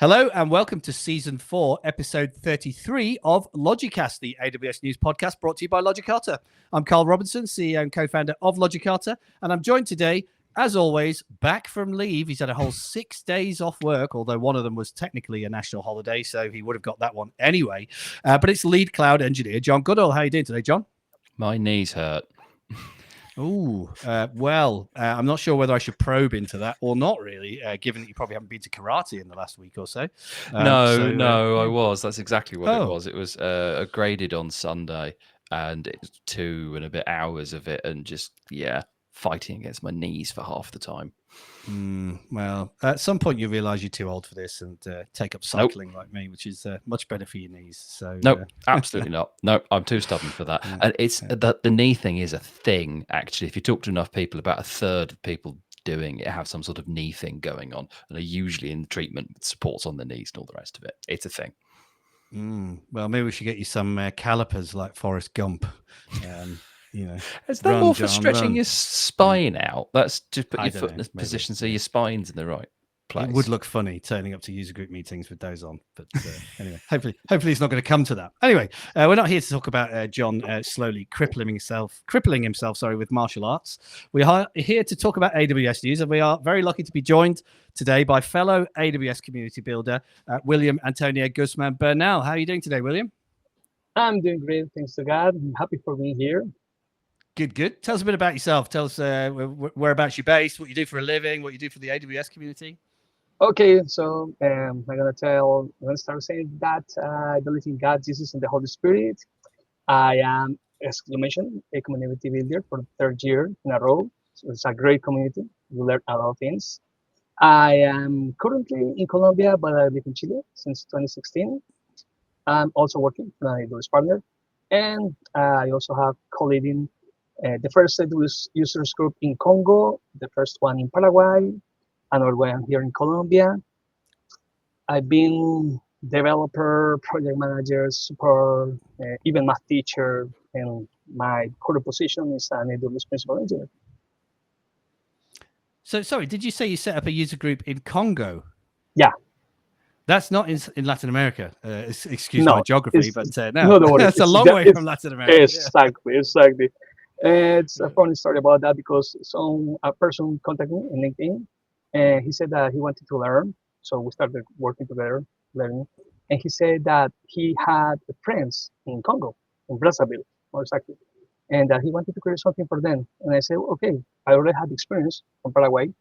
Hello and welcome to Season 4, Episode 33 of Logicast, the AWS News Podcast brought to you by Logicata. I'm Carl Robinson, CEO and co-founder of Logicata, and I'm joined today, as always, back from leave. He's had a whole 6 days off work, although one of them was technically a national holiday, so he would have got that one anyway. But it's lead cloud engineer, John Goodall. How are you doing today, John? My knees hurt. I'm not sure whether I should probe into that or not, really, given that you probably haven't been to karate in the last week or so. I was. That's exactly what it was. It was graded on Sunday, and it's 2 and a bit hours of it, and just, fighting against my knees for half the time. Well, at some point you realise you're too old for this and take up cycling like me, which is much better for your knees. So absolutely not. No, I'm too stubborn for that. And it's the knee thing is a thing, actually. If you talk to enough people, about a third of people doing it have some sort of knee thing going on, and are usually in treatment with supports on the knees and all the rest of it. It's a thing. Well, maybe we should get you some calipers like Forrest Gump. Is that more for stretching your spine out? That's just put your foot in a position so your spine's in the right place. It would look funny turning up to user group meetings with those on, but anyway, hopefully it's not going to come to that. Anyway, we're not here to talk about John slowly crippling himself with martial arts. We are here to talk about AWS news, and we are very lucky to be joined today by fellow AWS community builder William Antonio Guzman Bernal. How are you doing today, William? I'm doing great, thanks to God. I'm happy for being here. Good. Tell us a bit about yourself. Tell us whereabouts you're based, what you do for a living, what you do for the AWS community. Okay, so I'm going to start saying that I believe in God, Jesus, and the Holy Spirit. I am, as you mentioned, a community builder for the 3rd year in a row. So it's a great community. We learn a lot of things. I am currently in Colombia, but I live in Chile since 2016. I'm also working for an AWS partner. And I also have co-leading the first AWS users group in Congo, the first one in Paraguay, another one here in Colombia. I've been developer, project manager, support, even math teacher, and my current position is an AWS principal engineer. So, sorry, did you say you set up a user group in Congo? Yeah. That's not in Latin America. Excuse my geography, but no, that's a long way from Latin America. Exactly. It's a funny story about that because a person contacted me in LinkedIn, and he said that he wanted to learn. So we started working together, learning. And he said that he had friends in Congo, in Brazzaville, more exactly, and that he wanted to create something for them. And I said, okay, I already had experience from Paraguay.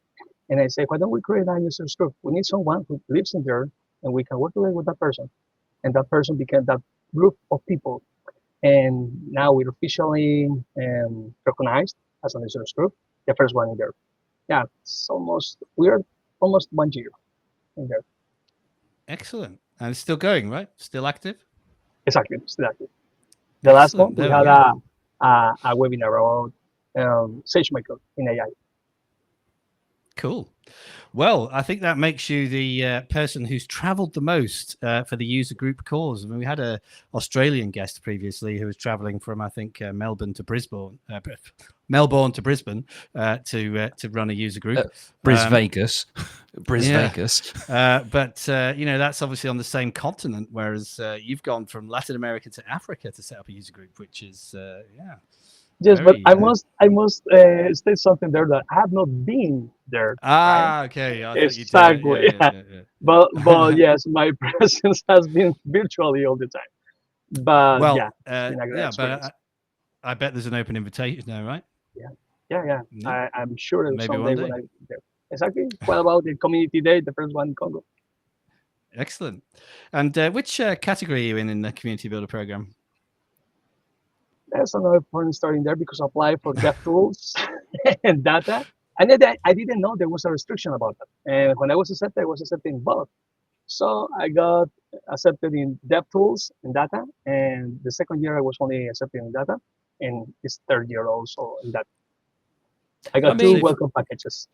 And I said, why don't we create a users group? We need someone who lives in there, and we can work together with that person. And that person became that group of people. And now we're officially recognized as an users group, the first one in there. Yeah, we are almost 1 year in there. Excellent. And it's still going, right? Still active? Exactly, still active. The last one, we had a webinar about SageMaker in AI. Cool. Well, I think that makes you the person who's traveled the most for the user group cause. I mean, we had an Australian guest previously who was traveling from, I think, Melbourne to Brisbane to run a user group. Vegas. But that's obviously on the same continent, whereas you've gone from Latin America to Africa to set up a user group, which is Yes, but I must state something there that I have not been there. Right? Okay. Exactly. Yeah. But yes, my presence has been virtually all the time. But it's been a great experience. I bet there's an open invitation now, right? Yeah. I'm sure that someday when I'm there. Exactly. What about the community day, the first one in Congo? Excellent. And which category are you in the Community Builder program? There's another point starting there because I applied for DevTools and data. And then I didn't know there was a restriction about that. And when I was accepted in both. So I got accepted in DevTools and data. And the second year I was only accepted in data. And this 3rd year also in that. I got 2 welcome packages.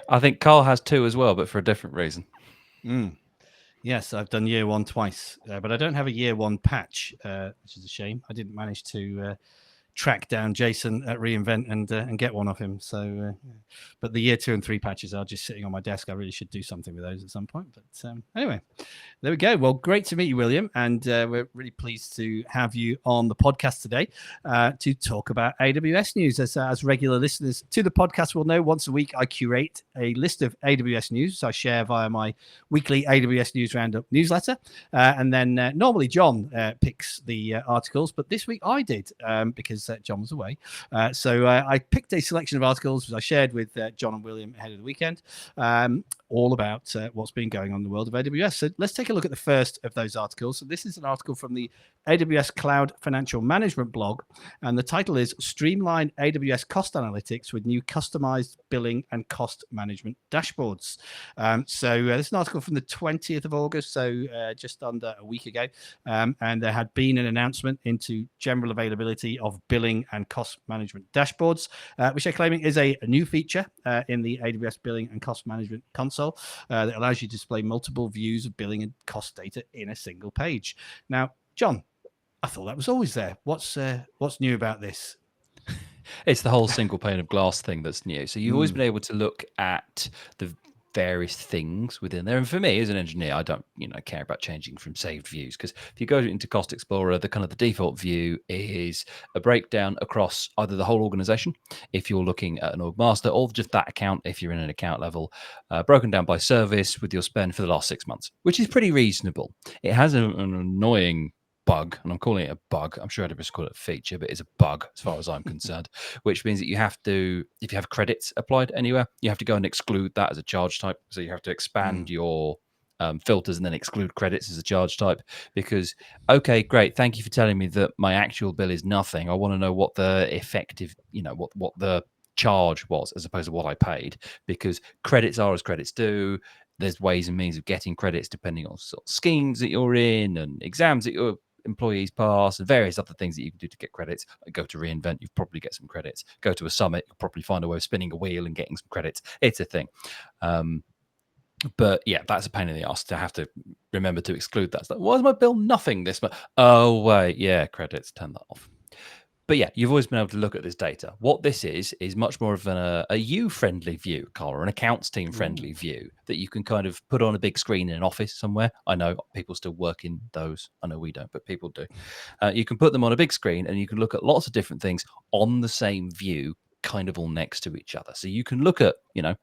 I think Carl has 2 as well, but for a different reason. Yes, I've done year 1 twice, but I don't have a year 1 patch, which is a shame. I didn't manage to track down Jason at reInvent and get one of him. So, but the year 2 and 3 patches are just sitting on my desk. I really should do something with those at some point. But anyway, there we go. Well, great to meet you, William, and we're really pleased to have you on the podcast today to talk about AWS news. As regular listeners to the podcast will know, once a week I curate a list of AWS news I share via my weekly AWS News Roundup newsletter, and then normally John picks the articles, but this week I did because John was away. So I picked a selection of articles which I shared with John and William ahead of the weekend, all about what's been going on in the world of AWS. So let's take a look at the first of those articles. So this is an article from the AWS Cloud Financial Management blog, and the title is Streamline AWS Cost Analytics with New Customized Billing and Cost Management Dashboards. So this is an article from the 20th of August, so just under a week ago, and there had been an announcement into general availability of billing and cost management dashboards, which they're claiming is a new feature in the AWS Billing and Cost Management console that allows you to display multiple views of billing and cost data in a single page. Now, John, I thought that was always there. What's new about this? It's the whole single pane of glass thing that's new. So you've always been able to look at the various things within there. And for me, as an engineer, I don't, care about changing from saved views, because if you go into Cost Explorer, the default view is a breakdown across either the whole organization, if you're looking at an org master, or just that account, if you're in an account level, broken down by service with your spend for the last 6 months, which is pretty reasonable. It has an annoying bug, and I'm calling it a bug. I'm sure AWS call it a feature, but it's a bug as far as I'm concerned, which means that you have to, if you have credits applied anywhere, you have to go and exclude that as a charge type. So you have to expand your filters and then exclude credits as a charge type, because, okay, great, thank you for telling me that my actual bill is nothing. I want to know what the effective, what the charge was as opposed to what I paid, because credits are as credits do. There's ways and means of getting credits depending on sort of schemes that you're in and exams that you're employees pass and various other things that you can do to get credits. Like go to reInvent, you probably get some credits. Go to a summit, you'll probably find a way of spinning a wheel and getting some credits. It's a thing. But yeah, that's a pain in the ass to have to remember to exclude that. It's like, why is my bill nothing this month? Oh, wait, yeah, credits, turn that off. But yeah, you've always been able to look at this data. What this is much more of a you-friendly view, Carl, or an accounts team-friendly view that you can kind of put on a big screen in an office somewhere. I know people still work in those. I know we don't, but people do. You can put them on a big screen and you can look at lots of different things on the same view, kind of all next to each other. So you can look at,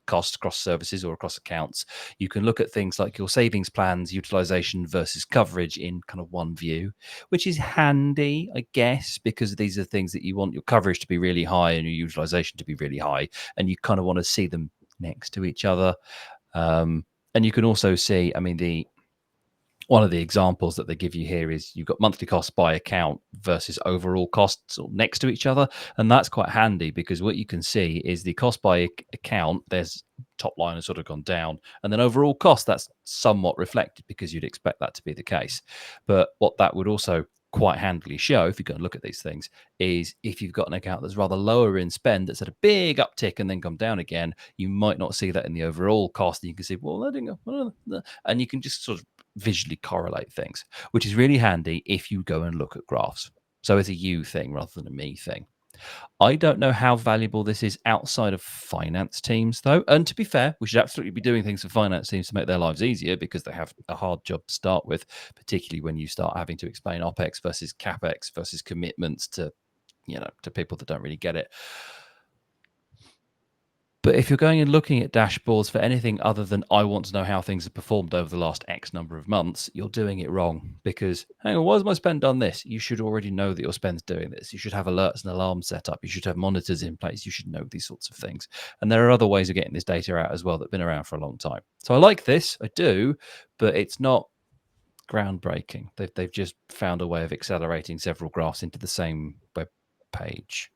costs across services or across accounts. You can look at things like your savings plans, utilization versus coverage in kind of one view, which is handy, I guess, because these are things that you want your coverage to be really high and your utilization to be really high, and you kind of want to see them next to each other. And you can also see, one of the examples that they give you here is you've got monthly costs by account versus overall costs next to each other. And that's quite handy, because what you can see is the cost by account, there's top line has sort of gone down, and then overall cost, that's somewhat reflected, because you'd expect that to be the case. But what that would also quite handily show, if you go and look at these things, is if you've got an account that's rather lower in spend, that's at a big uptick and then come down again, you might not see that in the overall cost. And you can see, well, that didn't go, and you can just sort of visually correlate things, which is really handy if you go and look at graphs. So it's a you thing rather than a me thing. I don't know how valuable this is outside of finance teams, though. And to be fair, we should absolutely be doing things for finance teams to make their lives easier, because they have a hard job to start with, particularly when you start having to explain OPEX versus CAPEX versus commitments to, to people that don't really get it. But if you're going and looking at dashboards for anything other than I want to know how things have performed over the last X number of months, you're doing it wrong. Because, hang on, why has my spend done this? You should already know that your spend's doing this. You should have alerts and alarms set up. You should have monitors in place. You should know these sorts of things. And there are other ways of getting this data out as well that have been around for a long time. So I like this, I do, but it's not groundbreaking. They've just found a way of accelerating several graphs into the same web page.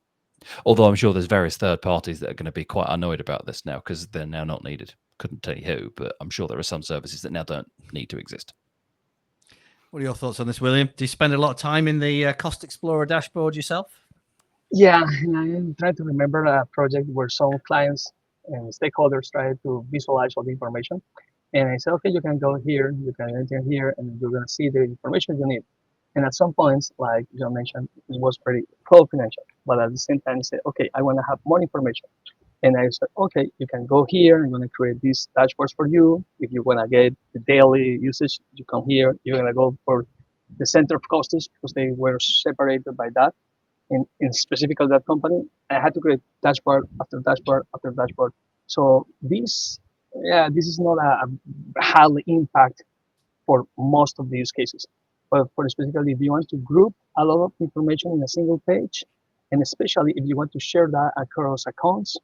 Although I'm sure there's various third parties that are going to be quite annoyed about this now, because they're now not needed. Couldn't tell you who, but I'm sure there are some services that now don't need to exist. What are your thoughts on this, William? Do you spend a lot of time in the Cost Explorer dashboard yourself? Yeah, and I'm trying to remember a project where some clients and stakeholders try to visualize all the information. And I said, okay, you can go here, you can enter here, and you're going to see the information you need. And at some points, like John mentioned, it was pretty confidential. but at the same time, I said, okay, I want to have more information. And I said, okay, you can go here. I'm going to create these dashboards for you. If you want to get the daily usage, you come here. You're going to go for the center of costs because they were separated by that. In specifically that company, I had to create dashboard after dashboard after dashboard. So this is not a high impact for most of the use cases. But for specifically, if you want to group a lot of information in a single page, and especially if you want to share that across accounts,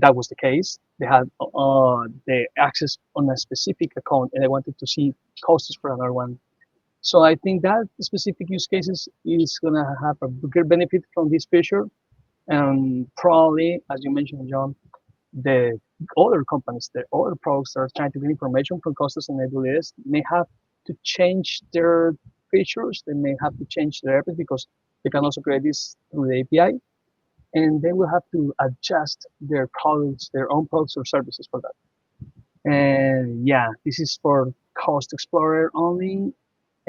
that was the case. They had the access on a specific account, and they wanted to see costs for another one. So I think that specific use cases is gonna have a bigger benefit from this feature, and probably, as you mentioned, John, the other companies, the other products that are trying to get information from customers in AWS may have to change their features. They may have to change their app because they can also create this through the API, and they will have to adjust their products, their own products or services for that. And yeah, this is for Cost Explorer only.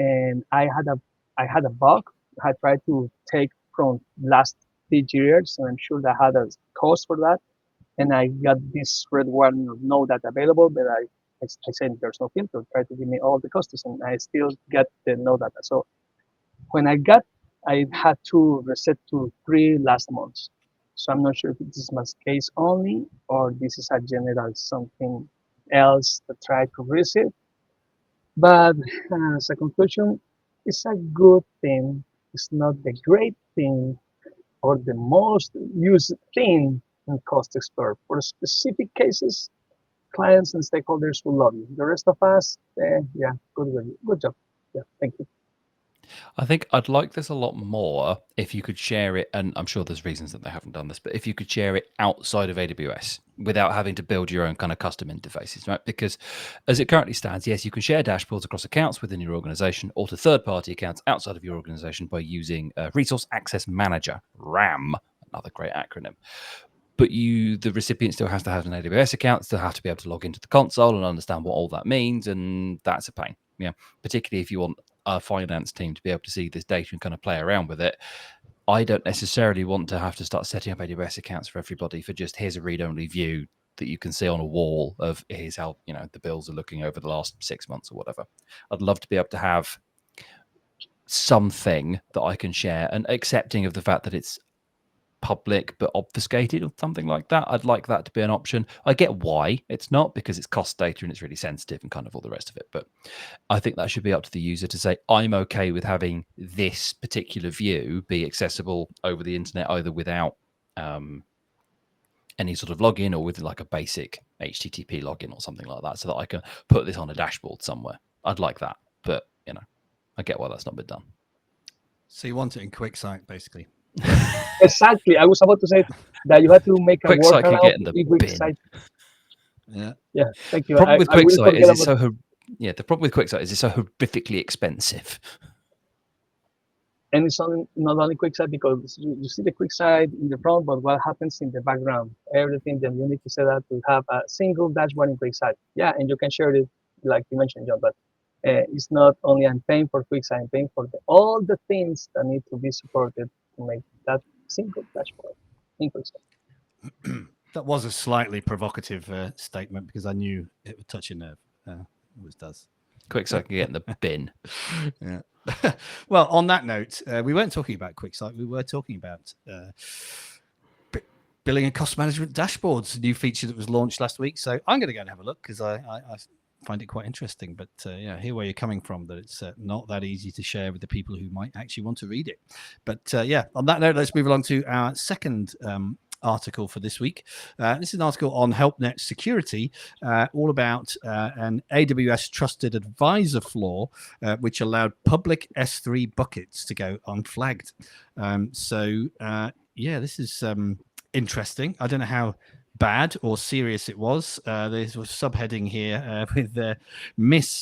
And I had a bug. I tried to take from last 3 years, and I'm sure that had a cost for that. And I got this red warning of no data available, but I said there's no filter. Try to give me all the costs, and I still get the no data. So when I had to reset to 3 last months. So I'm not sure if this is my case only or this is a general something else that tried to reset. But as a conclusion, it's a good thing. It's not the great thing or the most used thing in Cost Explorer. For specific cases, clients and stakeholders will love you. The rest of us, yeah, good job. Yeah, thank you. I think I'd like this a lot more if you could share it, and I'm sure there's reasons that they haven't done this, but if you could share it outside of AWS without having to build your own kind of custom interfaces, right? Because as it currently stands, yes, you can share dashboards across accounts within your organization or to third-party accounts outside of your organization by using Resource Access Manager, RAM, another great acronym. But the recipient still has to have an AWS account, still have to be able to log into the console and understand what all that means, and that's a pain. Yeah, particularly if you want a finance team to be able to see this data and kind of play around with it. I don't necessarily want to have to start setting up AWS accounts for everybody for just here's a read-only view that you can see on a wall of here's how the bills are looking over the last 6 months or whatever. I'd love to be able to have something that I can share and accepting of the fact that it's public but obfuscated or something like that. I'd like that to be an option. I get why it's not, because it's cost data and it's really sensitive and kind of all the rest of it, but I think that should be up to the user to say, I'm okay with having this particular view be accessible over the internet, either without any sort of login or with like a basic HTTP login or something like that, so that I can put this on a dashboard somewhere. I'd like that, but I get why that's not been done. So you want it in QuickSight, basically. Exactly. I was about to say that you had to make a QuickSight can workaround get in the in bin. QuickSight. Yeah. Thank you. The problem with QuickSight is the problem with QuickSight is it's so horrifically expensive. And it's not only QuickSight because you see the QuickSight in the front, but what happens in the background? Everything that you need to set up to have a single dashboard in QuickSight. Yeah, and you can share it like you mentioned, John, but it's not only I'm paying for QuickSight, I'm paying for all the things that need to be supported to make that single dashboard in QuickSight. That was a slightly provocative statement because I knew it would touch a nerve. It always does. QuickSight can get in the bin. Yeah. Well, on that note, we weren't talking about QuickSight. We were talking about billing and cost management dashboards, a new feature that was launched last week. So I'm going to go and have a look because I find it quite interesting. But hear where you're coming from, that it's not that easy to share with the people who might actually want to read it. But on that note, let's move along to our second article for this week. This is an article on HelpNet security, all about an AWS Trusted Advisor flaw, which allowed public S3 buckets to go unflagged. This is interesting. I don't know how bad or serious it was. There's a subheading here with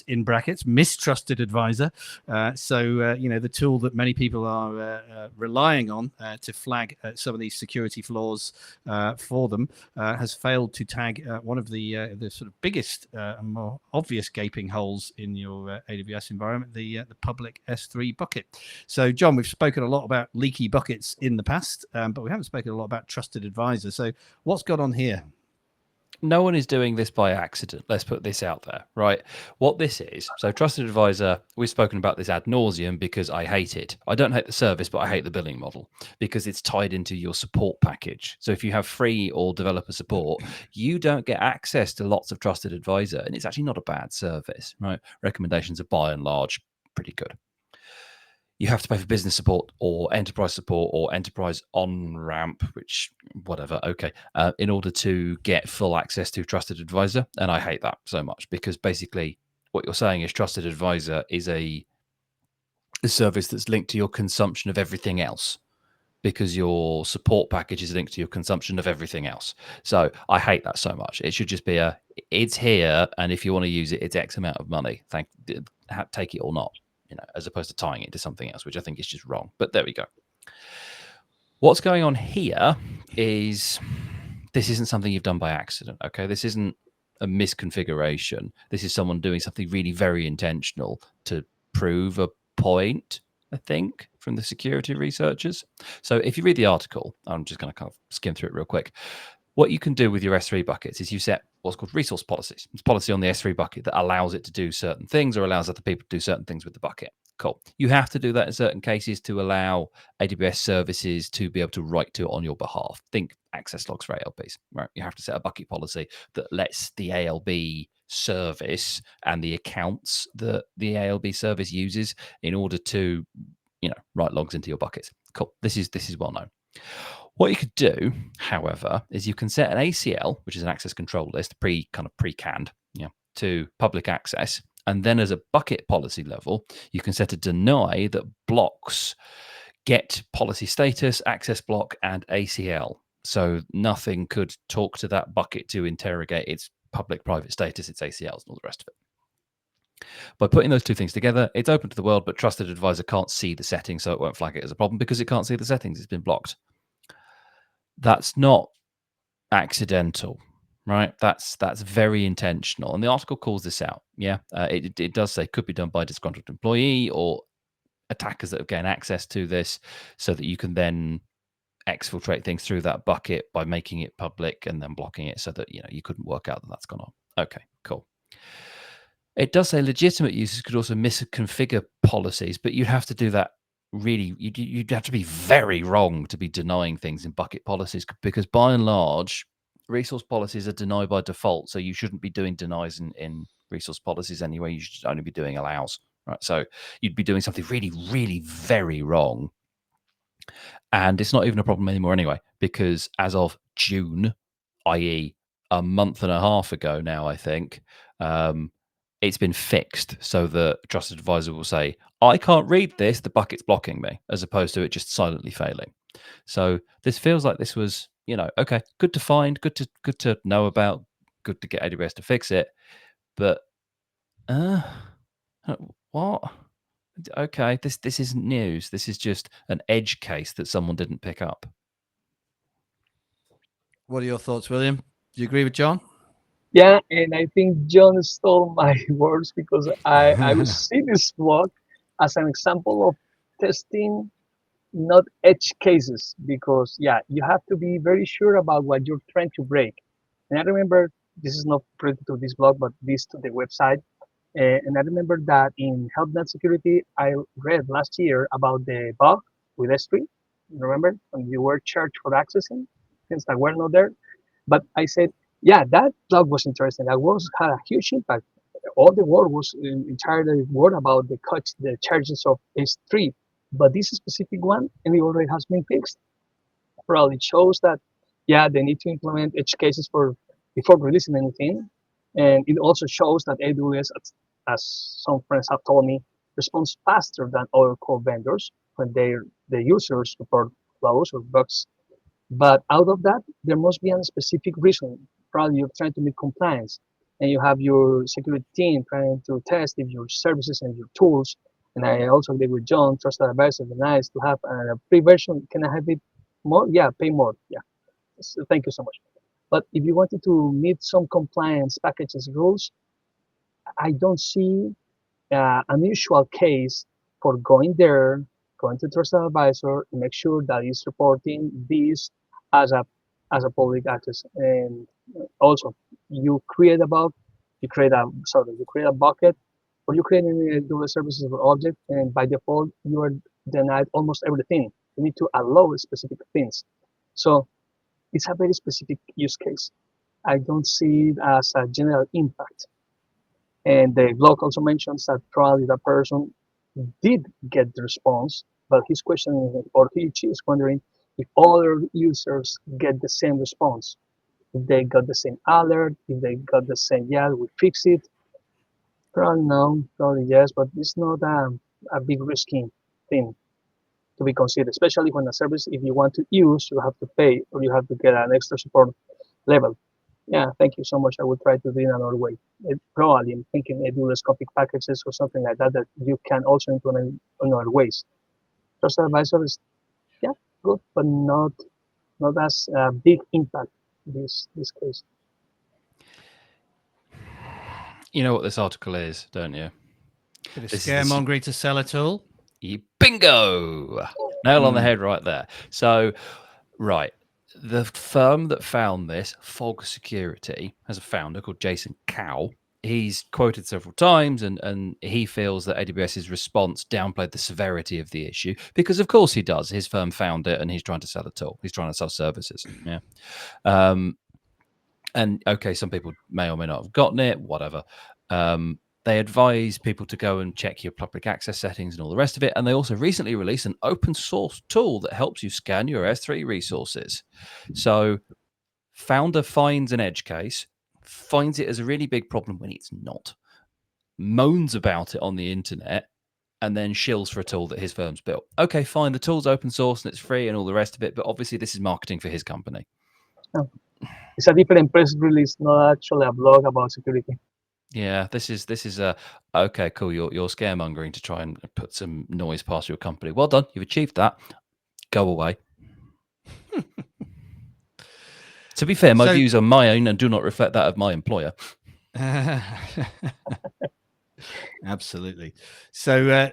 in brackets, mistrusted advisor. The tool that many people are relying on to flag some of these security flaws for them has failed to tag one of the sort of biggest and more obvious gaping holes in your AWS environment, the public S3 bucket. So, John, we've spoken a lot about leaky buckets in the past, but we haven't spoken a lot about Trusted Advisor. So what's gone on here? No one is doing this by accident. Let's put this out there, right? What this is, so Trusted Advisor, we've spoken about this ad nauseum because I hate it. I don't hate the service, but I hate the billing model because it's tied into your support package. So if you have free or developer support, you don't get access to lots of Trusted Advisor, and it's actually not a bad service, right? Recommendations are by and large pretty good. You have to pay for business support or enterprise on-ramp, which whatever, okay, in order to get full access to Trusted Advisor. And I hate that so much because basically what you're saying is Trusted Advisor is a service that's linked to your consumption of everything else because your support package is linked to your consumption of everything else. So I hate that so much. It should just be it's here, and if you want to use it, it's X amount of money. Take it or not. As opposed to tying it to something else, which I think is just wrong. But there we go. What's going on here is this isn't something you've done by accident, okay? This isn't a misconfiguration. This is someone doing something really very intentional to prove a point, I think, from the security researchers. So if you read the article, I'm just going to kind of skim through it real quick. What you can do with your S3 buckets is you set what's called resource policies. It's policy on the S3 bucket that allows it to do certain things or allows other people to do certain things with the bucket. Cool. You have to do that in certain cases to allow AWS services to be able to write to it on your behalf. Think access logs for ALBs, right? You have to set a bucket policy that lets the ALB service and the accounts that the ALB service uses in order to, write logs into your buckets. Cool. This is well known. What you could do, however, is you can set an ACL, which is an access control list, pre-canned, to public access. And then as a bucket policy level, you can set a deny that blocks get policy status, access block, and ACL. So nothing could talk to that bucket to interrogate its public-private status, its ACLs, and all the rest of it. By putting those two things together, it's open to the world, but Trusted Advisor can't see the settings, so it won't flag it as a problem because it can't see the settings. It's been blocked. That's not accidental, right? That's very intentional. And the article calls this out. Yeah, it does say could be done by a disgruntled employee or attackers that have gained access to this so that you can then exfiltrate things through that bucket by making it public and then blocking it so that, you couldn't work out that that's gone on. Okay, cool. It does say legitimate users could also misconfigure policies, but you'd have to do that really, you'd have to be very wrong to be denying things in bucket policies because by and large, resource policies are denied by default. So you shouldn't be doing denies in resource policies anyway. You should only be doing allows, right? So you'd be doing something really, really very wrong. And it's not even a problem anymore anyway, because as of June, i.e. a month and a half ago now, I think, it's been fixed so the Trusted Advisor will say, I can't read this, the bucket's blocking me, as opposed to it just silently failing. So this feels like this was, okay, good to find, good to know about, good to get AWS to fix it. But what? Okay, this isn't news. This is just an edge case that someone didn't pick up. What are your thoughts, William? Do you agree with John? Yeah, and I think John stole my words because I will see this blog as an example of testing, not edge cases, because you have to be very sure about what you're trying to break. And I remember, this is not related to this blog, but this to the website. And I remember that in HelpNet Security, I read last year about the bug with S3. Remember when you were charged for accessing things that were not there? But I said, yeah, that blog was interesting. That had a huge impact. All the world was entirely worried about the charges of S3. But this specific one, and it already has been fixed. Probably shows that, they need to implement edge cases before releasing anything. And it also shows that AWS, as some friends have told me, responds faster than other core vendors when the users report flaws or bugs But out of that, there must be a specific reason. Probably you're trying to meet compliance, and you have your security team trying to test if your services and your tools. And I also agree with John, Trusted Advisor, nice to have a free version. Can I have it more? Yeah, pay more. Yeah. So thank you so much. But if you wanted to meet some compliance packages rules, I don't see unusual case for going there, going to Trusted Advisor, and make sure that it's reporting this as a public access. And also, you create a bug, you create a bucket, or you create a dual services or object, and by default, you are denied almost everything. You need to allow specific things. So it's a very specific use case. I don't see it as a general impact. And the blog also mentions that probably the person did get the response, but his question or she is wondering if other users get the same response. If they got the same alert, if they got the same, yeah, we fix it. Probably no, probably yes, but it's not a big risky thing to be considered, especially when a service, if you want to use, you have to pay or you have to get an extra support level. Yeah, thank you so much. I will try to do it another way. Probably I'm thinking AWS config packages or something like that that you can also implement in other ways. Trusted Advisor is, yeah, good, but not as big impact this case. You know what this article is, don't you? Bit of This is the scaremongering to sell it all. bingo! Nail on the head right there. So, right. The firm that found this, Fog Security, has a founder called Jason Cow. He's quoted several times, and he feels that AWS's response downplayed the severity of the issue because, of course, he does. His firm found it, and he's trying to sell a tool. He's trying to sell services. Yeah. And okay, some people may or may not have gotten it. Whatever. They advise people to go and check your public access settings and all the rest of it. And they also recently released an open source tool that helps you scan your S3 resources. So founder finds an edge case, finds it as a really big problem when it's not, moans about it on the internet, and then shills for a tool that his firm's built. Okay, fine. The tool's open source and it's free and all the rest of it. But obviously this is marketing for his company. Oh. It's a different press release, not actually a blog about security. Yeah, this is a okay, cool. You're scaremongering to try and put some noise past your company. Well done, you've achieved that. Go away. To be fair, my views are my own and do not reflect that of my employer. Absolutely. So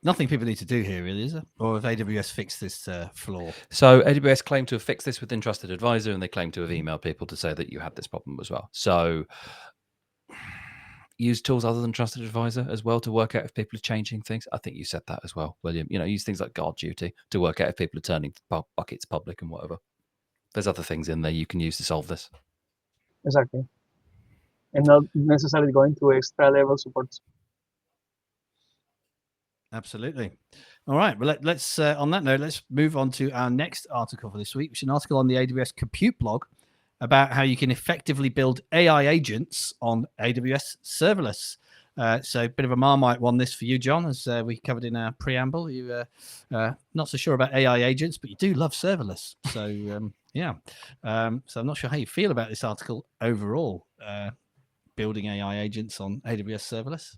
nothing people need to do here, really, is there? Or have AWS fixed this flaw? So AWS claim to have fixed this within Trusted Advisor, and they claim to have emailed people to say that you had this problem as well. So use tools other than Trusted Advisor as well to work out if people are changing things. I think you said that as well, William. Use things like guard duty to work out if people are turning buckets public and whatever. There's other things in there you can use to solve this. Exactly. And not necessarily going to extra level support. Absolutely. All right. Well, let's on that note, let's move on to our next article for this week, which is an article on the AWS Compute blog about how you can effectively build AI agents on AWS Serverless. So a bit of a Marmite one this for you, John, as we covered in our preamble. You not so sure about AI agents, but you do love serverless. So yeah. So I'm not sure how you feel about this article overall, building AI agents on AWS Serverless.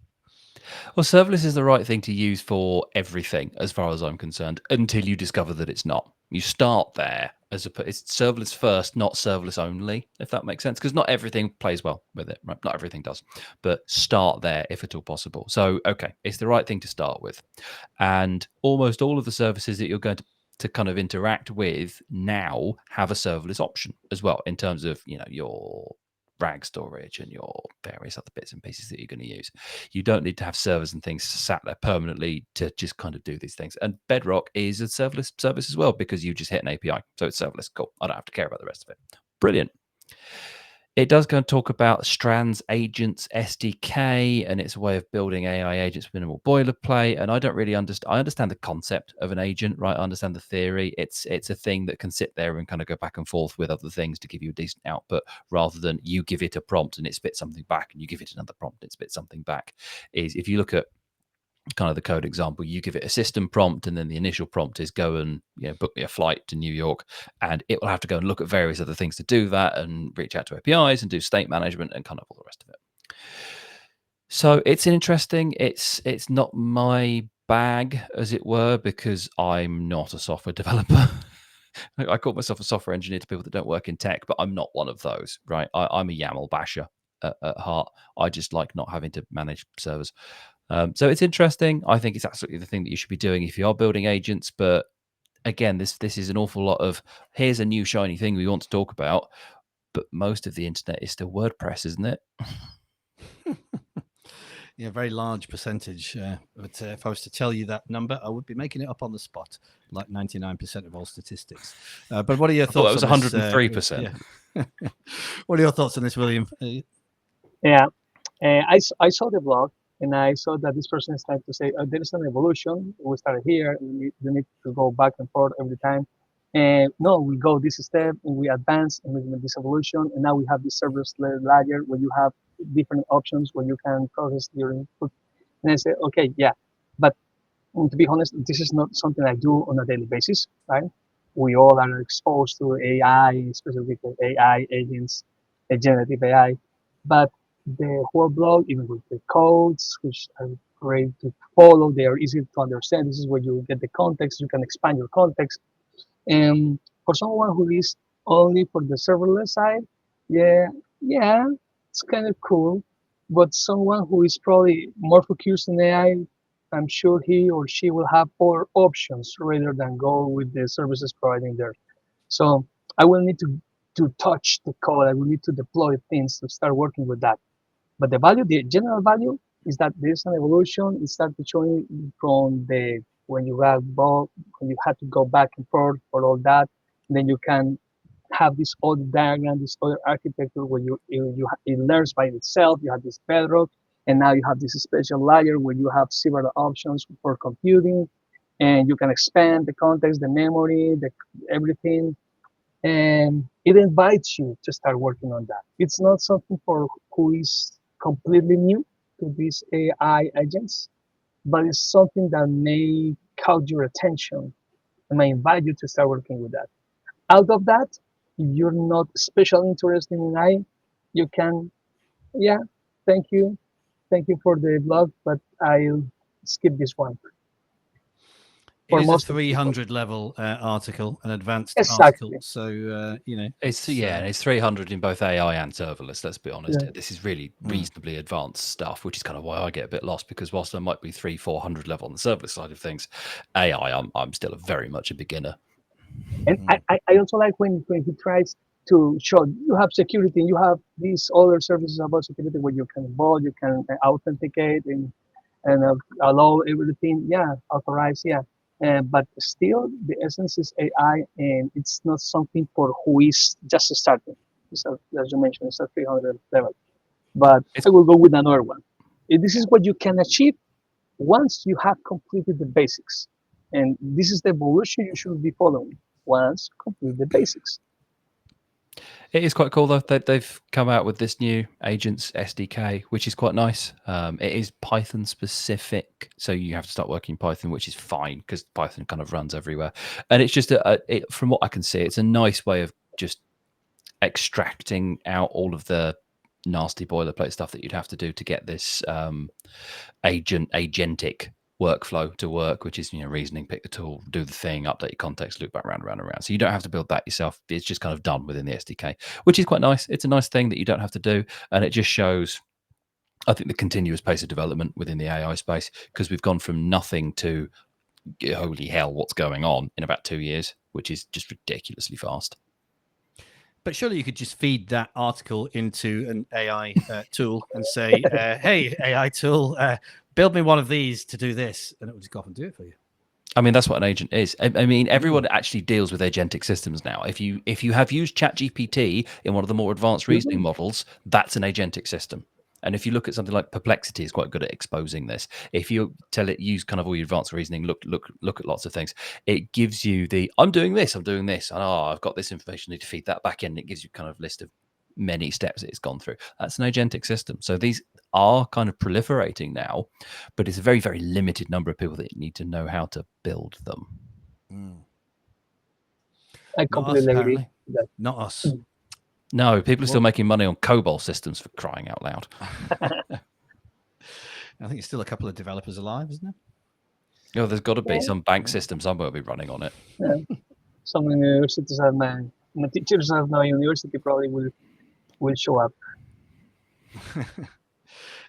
Well, serverless is the right thing to use for everything, as far as I'm concerned, until you discover that it's not. You start there it's serverless first, not serverless only, if that makes sense, because not everything plays well with it, right? Not everything does, but start there if at all possible. So, okay, it's the right thing to start with. And almost all of the services that you're going to kind of interact with now have a serverless option as well, in terms of, your RAG storage and your various other bits and pieces that you're going to use. You don't need to have servers and things sat there permanently to just kind of do these things. And Bedrock is a serverless service as well, because you just hit an API. So it's serverless. Cool. I don't have to care about the rest of it. Brilliant. It does go and talk about Strands Agents SDK, and it's a way of building AI agents with minimal boilerplate. And I don't really understand. I understand the concept of an agent, right? I understand the theory. It's a thing that can sit there and kind of go back and forth with other things to give you a decent output, rather than you give it a prompt and it spits something back, and you give it another prompt and it spits something back. Is if you look at kind of the code example, you give it a system prompt, and then the initial prompt is go and book me a flight to New York, and it will have to go and look at various other things to do that, and reach out to APIs and do state management and kind of all the rest of it. So it's interesting. It's not my bag, as it were, because I'm not a software developer. I call myself a software engineer to people that don't work in tech, but I'm not one of those, right? I'm a YAML basher at heart. I just like not having to manage servers. So it's interesting. I think it's absolutely the thing that you should be doing if you are building agents. But again, this is an awful lot of here's a new shiny thing we want to talk about. But most of the internet is still WordPress, isn't it? Yeah, very large percentage. But if I was to tell you that number, I would be making it up on the spot, like 99% of all statistics. But what are your thoughts? That was 103%. What are your thoughts on this, William? Yeah, I saw the blog, and I saw that this person is trying to say there is an evolution. We started here, and you need to go back and forth every time. And no, we go this step, and we advance, and we make this evolution, and now we have this serverless layer where you have different options where you can process your input. And I say, okay, yeah, but to be honest, this is not something I do on a daily basis, right? We all are exposed to AI, especially with AI agents, generative AI, but the whole blog, even with the codes, which are great to follow, they are easy to understand. This is where you get the context, you can expand your context. And for someone who is only for the serverless side, yeah, yeah, it's kind of cool. But someone who is probably more focused on AI, I'm sure he or she will have more options rather than go with the services providing there. So I will need to touch the code. I will need to deploy things to start working with that. But the value, the general value, is that there's an evolution. It started showing from the when you have when you had to go back and forth for all that. Then you can have this other diagram, this other architecture where it learns by itself. You have this bedrock, and now you have this special layer where you have several options for computing, and you can expand the context, the memory, everything, and it invites you to start working on that. It's not something for who is completely new to these AI agents, but it's something that may caught your attention and may invite you to start working with that. Out of that, if you're not especially interested in AI, you can, yeah, thank you. Thank you for the blog, but I'll skip this one. It is a 300 level article, an advanced article. So, it's 300 in both AI and serverless. Let's be honest. Yeah. This is really reasonably advanced stuff, which is kind of why I get a bit lost, because whilst I might be 300-400 level on the serverless side of things, AI, I'm still very much a beginner. And I also like when he tries to show you have security and you have these other services about security where you can vote, you can authenticate and allow everything. Yeah, authorize. Yeah. But still, the essence is AI, and it's not something for who is just starting. So, as you mentioned, it's a 300 level. But I will go with another one. This is what you can achieve once you have completed the basics. And this is the evolution you should be following once you complete the basics. It is quite cool though that they've come out with this new Agents SDK, which is quite nice. It is Python specific, so you have to start working in Python, which is fine because Python kind of runs everywhere. And it's just from what I can see, it's a nice way of just extracting out all of the nasty boilerplate stuff that you'd have to do to get this agentic workflow to work, which is reasoning, pick the tool, do the thing, update your context, loop back around. So you don't have to build that yourself. It's just kind of done within the SDK, which is quite nice. It's a nice thing that you don't have to do, and it just shows, I think, the continuous pace of development within the AI space, because we've gone from nothing to holy hell, what's going on in about 2 years, which is just ridiculously fast. But surely you could just feed that article into an AI tool and say, hey, AI tool, build me one of these to do this, and it will just go off and do it for you. I mean, that's what an agent is. I mean, everyone actually deals with agentic systems now. If you have used ChatGPT in one of the more advanced reasoning models, that's an agentic system. And if you look at something like Perplexity, is quite good at exposing this. If you tell it, use kind of all your advanced reasoning, look at lots of things, it gives you I'm doing this, and I've got this information, I need to feed that back in. It gives you kind of list of many steps that it's gone through. That's an agentic system. So these are kind of proliferating now, but it's a very, very limited number of people that need to know how to build them. I Not us, completely agree apparently. with that. Not us. No, people are still making money on COBOL systems, for crying out loud. I think it's still a couple of developers alive, isn't there? Oh, there's got to be some bank system somewhere will be running on it. Yeah. Some universities have my teachers of my university probably will show up.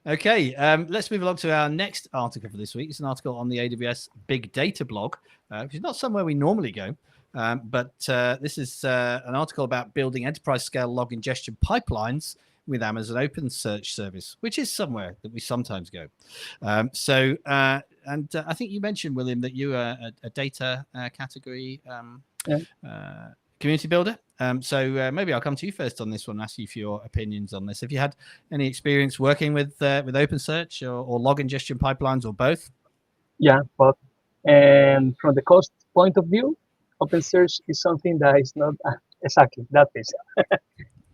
Okay, let's move along to our next article for this week. It's an article on the AWS Big Data blog, which is not somewhere we normally go. But this is an article about building enterprise-scale log ingestion pipelines with Amazon OpenSearch service, which is somewhere that we sometimes go. I think you mentioned, William, that you are a data category community builder. So maybe I'll come to you first on this one, ask you for your opinions on this. Have you had any experience working with OpenSearch or log ingestion pipelines or both? Yeah, but and from the cost point of view, OpenSearch is something that is not exactly that easy.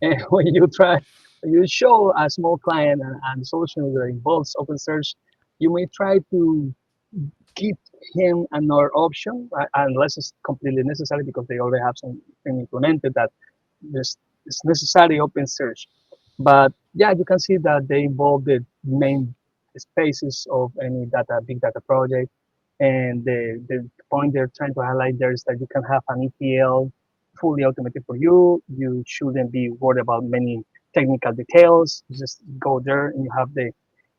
And when you show a small client and solution that involves OpenSearch, you may try to give him another option, unless it's completely necessary because they already have something implemented that this is necessary OpenSearch. But yeah, you can see that they involve the main spaces of any big data project. And the point they're trying to highlight there is that you can have an ETL fully automated for you. You shouldn't be worried about many technical details. You just go there and you have the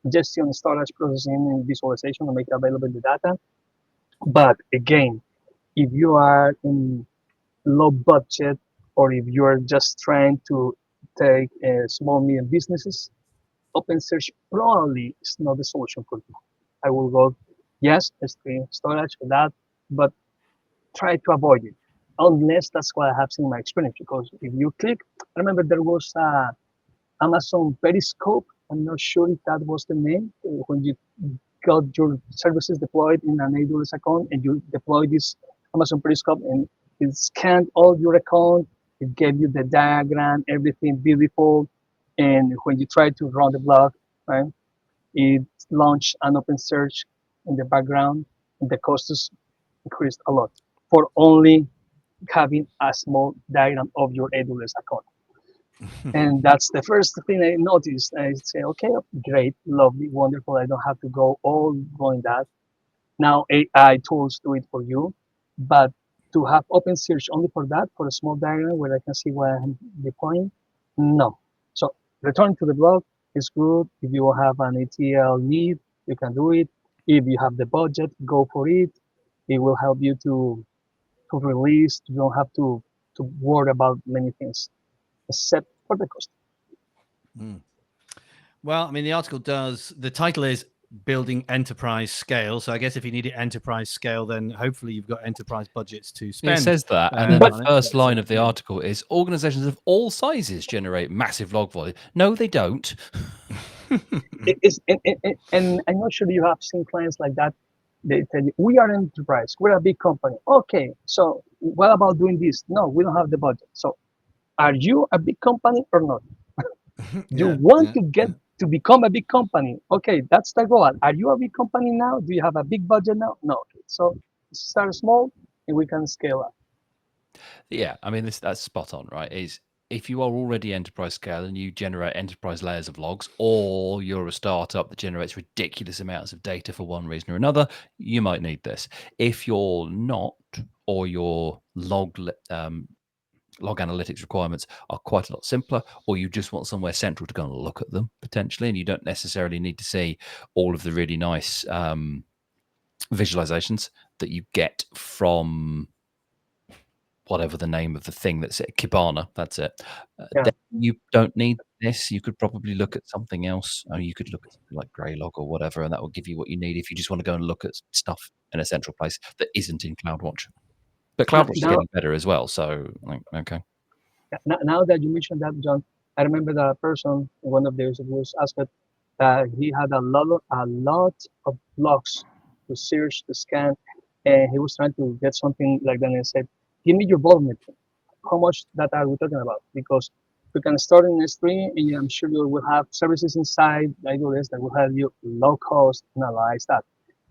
ingestion, storage, processing, and visualization to make available the data. But again, if you are in low budget or if you are just trying to take small medium businesses, OpenSearch probably is not the solution for you. I will go, yes, S3 storage for that, but try to avoid it. Unless that's what I have seen in my experience. Because if you click, I remember there was Amazon Periscope. I'm not sure if that was the name. When you got your services deployed in an AWS account and you deploy this Amazon Periscope and it scanned all your account, it gave you the diagram, everything beautiful. And when you try to run the blog, right, it launched an OpenSearch in the background and the costs increased a lot for only having a small diagram of your AWS account. And that's the first thing I noticed. I say, okay, great, lovely, wonderful. I don't have to go all going that. Now AI tools do it for you, but to have OpenSearch only for that, for a small diagram where I can see where I'm deploying, no. So return to the blog is good. If you have an ETL need, you can do it. If you have the budget, go for it. It will help you to release. You don't have to worry about many things except for the cost. Well, I mean, the title is Building Enterprise Scale. So I guess if you need it enterprise scale, then hopefully you've got enterprise budgets to spend. It says that. And then the first line of the article is organizations of all sizes generate massive log volume. No, they don't. And I'm not sure you have seen clients like that. They tell you, we are an enterprise, we're a big company. Okay, so what about doing this? No, we don't have the budget. So are you a big company or not? You want to get to become a big company. Okay, that's the goal. Are you a big company now? Do you have a big budget now? No. So start small and we can scale up. Yeah, I mean, that's spot on, right? Is if you are already enterprise scale and you generate enterprise layers of logs, or you're a startup that generates ridiculous amounts of data for one reason or another, you might need this. If you're not, or your log analytics requirements are quite a lot simpler, or you just want somewhere central to go and look at them potentially, and you don't necessarily need to see all of the really nice visualizations that you get from whatever the name of the thing that's it, Kibana, that's it. Then you don't need this. You could probably look at something else. Or you could look at something like Greylog or whatever, and that will give you what you need if you just want to go and look at stuff in a central place that isn't in CloudWatch. But CloudWatch is getting better as well, so okay. Now that you mentioned that, John, I remember that person, one of those was asked that he had a lot of logs to search, to scan, and he was trying to get something like that and said, give me your volume. How much data are we talking about? Because You can start in S3, and I'm sure you will have services inside AWS that will help you low cost analyze that.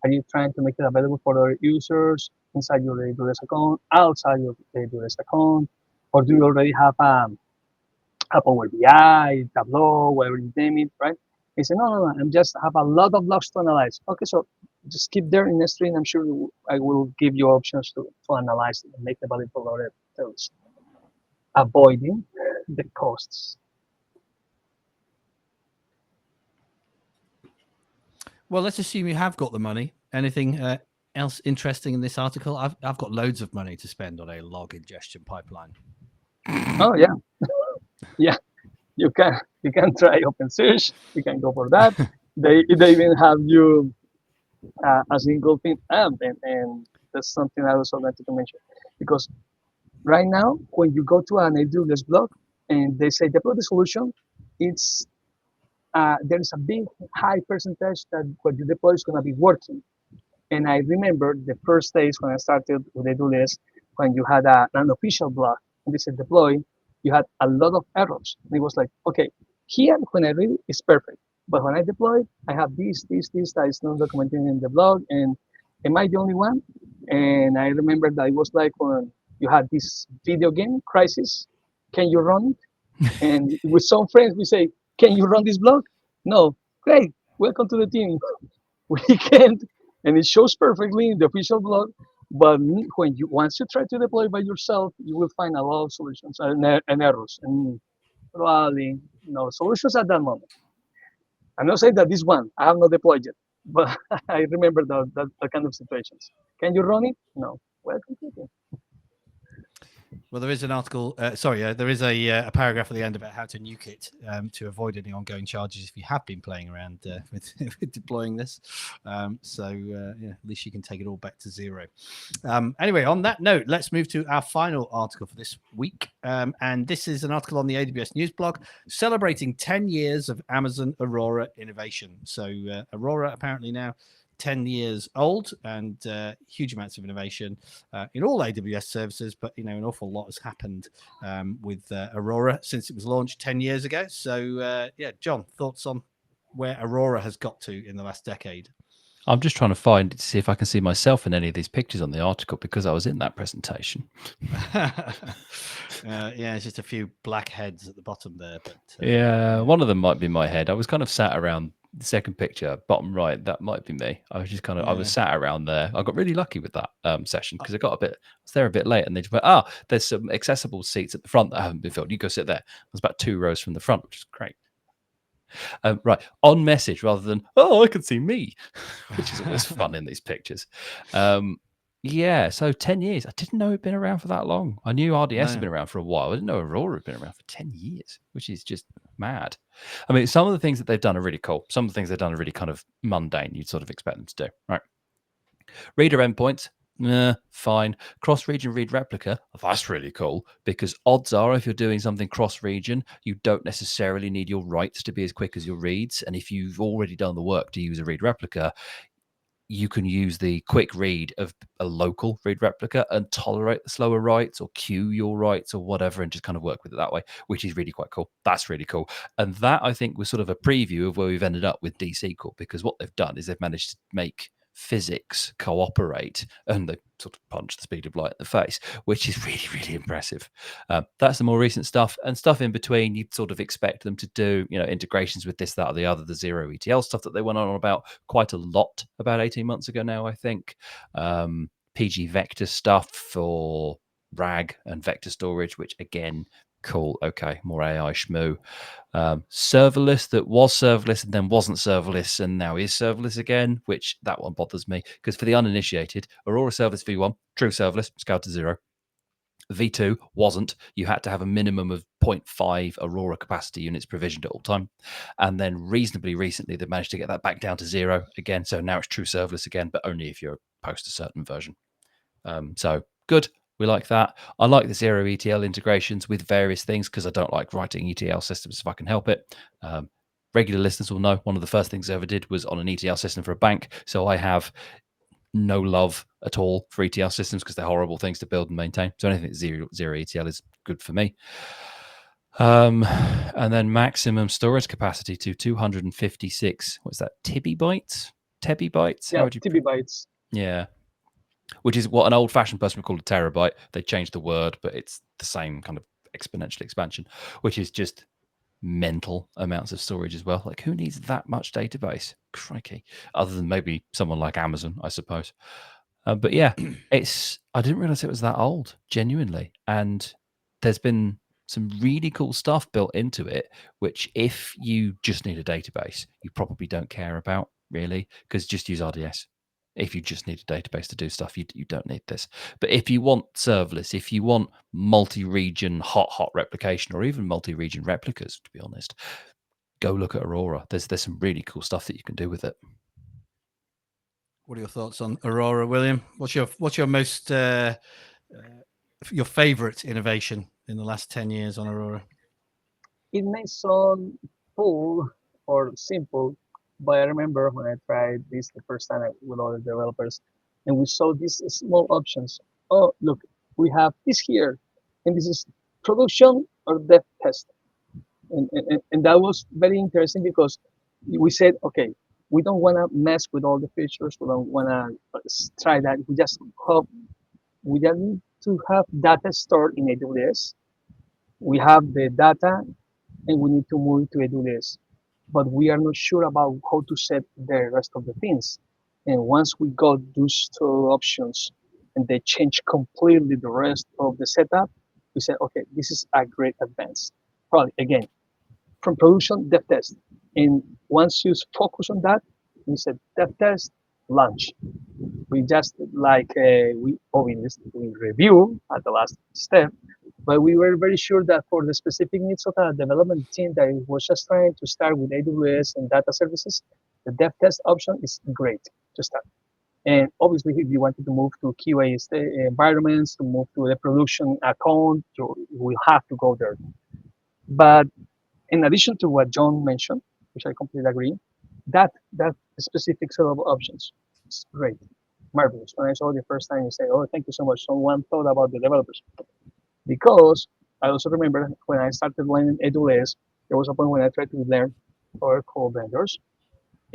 Are you trying to make it available for other users inside your AWS account, outside your AWS account, or do you already have a Power BI, Tableau, whatever you name it, right? He said, no, I'm just have a lot of logs to analyze. Okay, so just keep there in S3, and I'm sure I will give you options to analyze it and make it available for other tools, avoiding the costs. Well, let's assume you have got the money. Anything else interesting in this article? I've got loads of money to spend on a log ingestion pipeline. Oh yeah, yeah. You can try OpenSearch. You can go for that. They even have you a single thing, and that's something I also wanted to mention, because right now when you go to an AWS blog and they say deploy the solution, it's there is a big high percentage that what you deploy is going to be working. And I remember the first days when I started with AWS, when you had an official blog and they said deploy, you had a lot of errors. And it was like, okay, here when I read it, it's perfect. But when I deploy, I have this that is not documented in the blog. And am I the only one? And I remember that it was like when you had this video game Crisis. Can you run it? And with some friends, we say, can you run this blog? No. Great. Welcome to the team. We can't, and it shows perfectly in the official blog. But when you once you try to deploy by yourself, you will find a lot of solutions and errors, and probably no solutions at that moment. I'm not saying that this one I have not deployed yet, but I remember that kind of situations. Can you run it? No. Welcome to the team. Well, there is an article. There is a paragraph at the end about how to nuke it to avoid any ongoing charges if you have been playing around with, with deploying this. At least you can take it all back to zero. Anyway, on that note, let's move to our final article for this week. And this is an article on the AWS News blog celebrating 10 years of Amazon Aurora innovation. So Aurora apparently now 10 years old, and huge amounts of innovation in all AWS services, but an awful lot has happened with Aurora since it was launched 10 years ago. So John, thoughts on where Aurora has got to in the last decade? I'm just trying to see if I can see myself in any of these pictures on the article, because I was in that presentation. It's just a few black heads at the bottom there. But one of them might be my head. I was kind of sat around the second picture, bottom right. That might be me. I was just kind of, I was sat around there. I got really lucky with that session because I was there a bit late, and they just went, there's some accessible seats at the front that haven't been filled. You go sit there. I was about 2 rows from the front, which is great. Right, on message rather than, I can see me, which is always fun in these pictures. So 10 years. I didn't know it'd been around for that long. I knew RDS had been around for a while. I didn't know Aurora had been around for 10 years, which is just mad. I mean, some of the things that they've done are really cool. Some of the things they've done are really kind of mundane. You'd sort of expect them to do, right? Reader endpoints, fine. Cross-region read replica, that's really cool, because odds are if you're doing something cross-region, you don't necessarily need your writes to be as quick as your reads. And if you've already done the work to use a read replica, you can use the quick read of a local read replica and tolerate the slower writes or queue your writes or whatever and just kind of work with it that way, which is really quite cool. That's really cool. And that, I think, was sort of a preview of where we've ended up with DSQL, because what they've done is they've managed to make physics cooperate, and they sort of punch the speed of light in the face, which is really, really impressive. That's the more recent stuff, and stuff in between you'd sort of expect them to do, integrations with this, that, or the other. The zero ETL stuff that they went on about quite a lot about 18 months ago now, I think. PG vector stuff for RAG and vector storage, which again, cool. Okay, more AI schmoo. Serverless that was serverless and then wasn't serverless and now is serverless again, which that one bothers me, because for the uninitiated, Aurora Serverless V1, true serverless, scaled to 0. V2 wasn't. You had to have a minimum of 0.5 Aurora capacity units provisioned at all time. And then reasonably recently, they've managed to get that back down to 0 again. So now it's true serverless again, but only if you're post a certain version. So good. We like that. I like the zero ETL integrations with various things because I don't like writing ETL systems if I can help it. Regular listeners will know one of the first things I ever did was on an ETL system for a bank. So I have no love at all for ETL systems because they're horrible things to build and maintain. So anything that's zero ETL is good for me. And then maximum storage capacity to 256. What's that? Tebibytes? Tebibytes? Yeah, How would you? TB bytes. Yeah. Which is what an old-fashioned person would call a terabyte. They changed the word, but it's the same kind of exponential expansion, which is just mental amounts of storage as well. Like, who needs that much database? Crikey. Other than maybe someone like Amazon, I suppose. But yeah, I didn't realize it was that old, genuinely. And there's been some really cool stuff built into it, which if you just need a database, you probably don't care about, really, because just use RDS. If you just need a database to do stuff, you don't need this. But if you want serverless, if you want multi-region hot replication, or even multi-region replicas, to be honest, go look at Aurora. There's some really cool stuff that you can do with it. What are your thoughts on Aurora, William? What's your most your favorite innovation in the last 10 years on Aurora? It may sound full or simple, but I remember when I tried this the first time with other developers, and we saw these small options. Oh, look, we have this here, and this is production or dev test. And that was very interesting because we said, okay, we don't want to mess with all the features. We don't want to try that. We just need to have data stored in AWS. We have the data and we need to move to AWS. But we are not sure about how to set the rest of the things. And once we got those two options and they change completely the rest of the setup, we said, okay, this is a great advance. Probably again, from production, dev test. And once you focus on that, we said dev test, launch. We just we obviously we review at the last step, but we were very sure that for the specific needs of the development team that was just trying to start with AWS and data services, the dev test option is great to start. And obviously, if you wanted to move to QA environments, to move to the production account, you will have to go there. But in addition to what John mentioned, which I completely agree, that specific set of options is great, marvelous. When I saw it the first time, you say, "Oh, thank you so much." Someone thought about the developers, because I also remember when I started learning AWS, there was a point when I tried to learn other code vendors,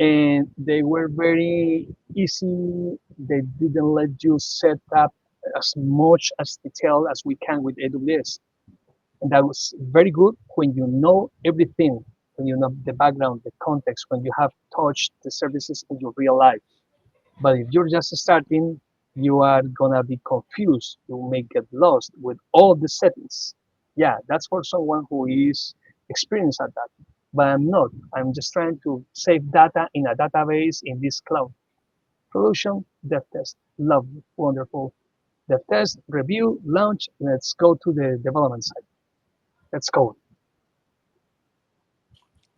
and they were very easy. They didn't let you set up as much as detail as we can with AWS. And that was very good when you know everything, when you know the background, the context, when you have touched the services in your real life. But if you're just starting, you are gonna be confused. You may get lost with all the settings. Yeah, that's for someone who is experienced at that. But I'm not. I'm just trying to save data in a database in this cloud. Production, dev test, lovely, wonderful. Dev test, review, launch. Let's go to the development side. Let's go.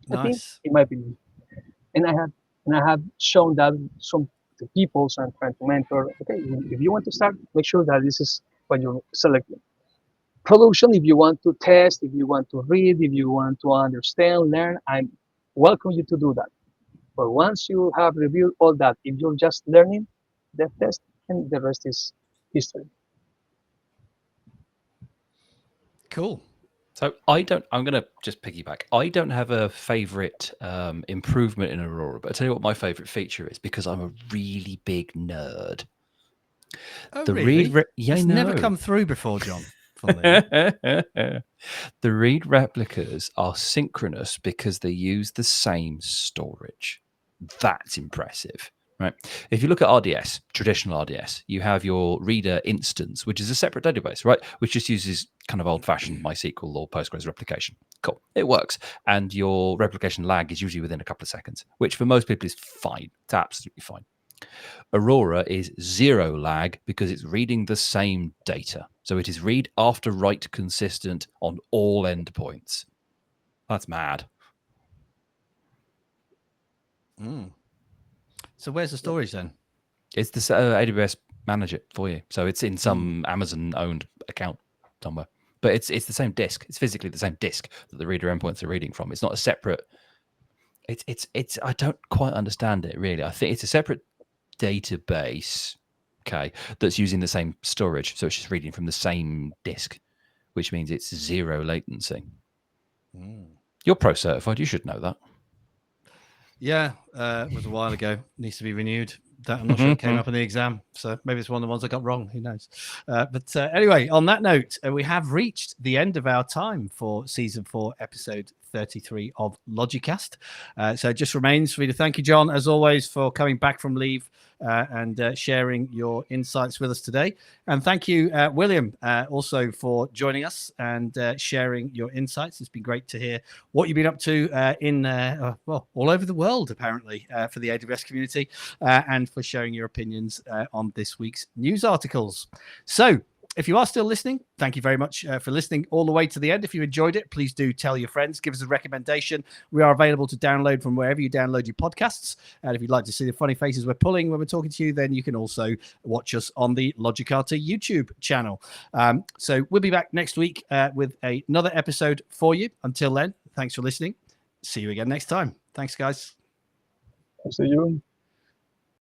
I think, Nice. in my opinion, and I have shown that some to people, so I'm trying to mentor. Okay, if you want to start, make sure that this is what you're selecting. Production, if you want to test, if you want to read, if you want to understand, learn, I welcome you to do that. But once you have reviewed all that, if you're just learning, dev test, and the rest is history. Cool. So I'm going to just piggyback. I don't have a favorite improvement in Aurora, but I'll tell you what my favorite feature is, because I'm a really big nerd. Oh, The really? yeah, It's I know. never come through before, John. The read replicas are synchronous because they use the same storage. That's impressive, right? If you look at RDS, traditional RDS, you have your reader instance, which is a separate database, right? Which just uses kind of old-fashioned MySQL or Postgres replication. Cool, it works. And your replication lag is usually within a couple of seconds, which for most people is fine. It's absolutely fine. Aurora is zero lag because it's reading the same data. So it is read after write consistent on all endpoints. That's mad. So where's the storage then? It's the AWS manage it for you. So it's in some Amazon owned account somewhere. But it's the same disk. It's physically the same disk that the reader endpoints are reading from. It's not a separate. It's I don't quite understand it really. I think it's a separate database, okay, that's using the same storage. So it's just reading from the same disk, which means it's zero latency. You're pro certified. You should know that. Yeah, it was a while ago. Needs to be renewed. I'm not sure it came up in the exam, so maybe it's one of the ones I got wrong. Who knows? But anyway, on that note, we have reached the end of our time for season 4, episode 33 of Logicast. So it just remains for me to thank you, John, as always, for coming back from leave and sharing your insights with us today. And thank you, William, also for joining us and sharing your insights. It's been great to hear what you've been up to in all over the world, apparently, for the AWS community, and for sharing your opinions on this week's news articles. So if you are still listening, thank you very much for listening all the way to the end. If you enjoyed it, please do tell your friends. Give us a recommendation. We are available to download from wherever you download your podcasts. And if you'd like to see the funny faces we're pulling when we're talking to you, then you can also watch us on the Logicata YouTube channel. So we'll be back next week with another episode for you. Until then, thanks for listening. See you again next time. Thanks, guys. See you.